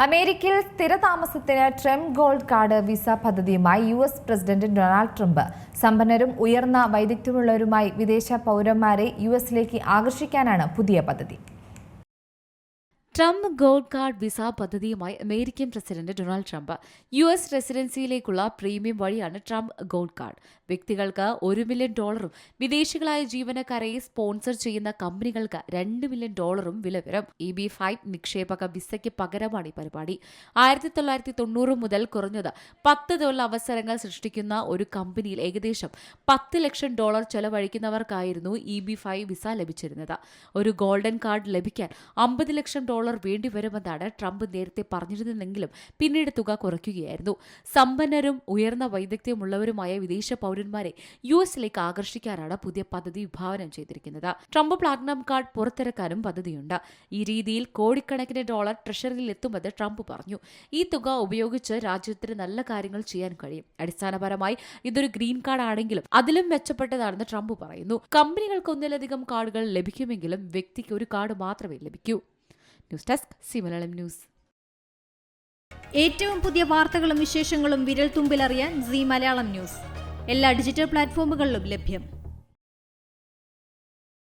അമേരിക്കയിൽ സ്ഥിരതാമസത്തിന് Trump gold card visa പദ്ധതിയുമായി യു.എസ്. പ്രസിഡന്റ് ഡൊണാൾഡ് ട്രംപ് സമ്പന്നരും ഉയർന്ന വൈദഗ്ധ്യമുള്ളവരുമായി വിദേശ പൗരന്മാരെ യു.എസിലേക്ക് ആകർഷിക്കാനാണ് പുതിയ പദ്ധതി. ട്രംപ് ഗോൾഡ് കാർഡ് വിസ പദ്ധതിയുമായി American president Donald Trump US. റെസിഡൻസിയിലേക്കുള്ള പ്രീമിയം വഴിയാണ് ട്രംപ് ഗോൾഡ് കാർഡ്. വ്യക്തികൾക്ക് $1 മില്യൺ വിദേശികളായ ജീവനക്കാരെ സ്പോൺസർ ചെയ്യുന്ന കമ്പനികൾക്ക് $2 മില്യൺ വില വരും. EB-5 നിക്ഷേപക വിസയ്ക്ക് പകരമാണ് ഈ പരിപാടി. 1990 മുതൽ കുറഞ്ഞത് 10 തൊഴിൽ അവസരങ്ങൾ സൃഷ്ടിക്കുന്ന ഒരു കമ്പനിയിൽ ഏകദേശം $10 ലക്ഷം ചെലവഴിക്കുന്നവർക്കായിരുന്നു EB-5 വിസ ലഭിച്ചിരുന്നത്. ഒരു ഗോൾഡൻ കാർഡ് ലഭിക്കാൻ $50 ലക്ഷം വേണ്ടിവരുമെന്നാണ് ട്രംപ് നേരത്തെ പറഞ്ഞിരുന്നെങ്കിലും പിന്നീട് തുക കുറയ്ക്കുകയായിരുന്നു. സമ്പന്നരും ഉയർന്ന വൈദഗ്ധ്യമുള്ളവരുമായ വിദേശ പൗരന്മാരെ യു.എസിലേക്ക് ആകർഷിക്കാനാണ് പുതിയ പദ്ധതി വിഭാവനം ചെയ്തിരിക്കുന്നത്. ട്രംപ് പ്ലാറ്റിനം കാർഡ് പുറത്തിറക്കാനും പദ്ധതിയുണ്ട്. ഈ രീതിയിൽ കോടിക്കണക്കിന് ട്രഷറിയിൽ എത്തുമെന്ന് ട്രംപ് പറഞ്ഞു. ഈ തുക ഉപയോഗിച്ച് രാജ്യത്തിന് നല്ല കാര്യങ്ങൾ ചെയ്യാൻ കഴിയും. അടിസ്ഥാനപരമായി ഇതൊരു ഗ്രീൻ കാർഡ് ആണെങ്കിലും അതിലും മെച്ചപ്പെട്ടതാണെന്ന് ട്രംപ് പറയുന്നു. കമ്പനികൾക്ക് ഒന്നിലധികം കാർഡുകൾ ലഭിക്കുമെങ്കിലും വ്യക്തിക്ക് ഒരു കാർഡ് മാത്രമേ ലഭിക്കൂ. News desk C Malayalam news. ഏറ്റവും പുതിയ വാർത്തകളും വിശേഷങ്ങളും വിരൽ തുമ്പിലറിയാൻ സി മലയാളം ന്യൂസ് എല്ലാ ഡിജിറ്റൽ പ്ലാറ്റ്ഫോമുകളിലും ലഭ്യം.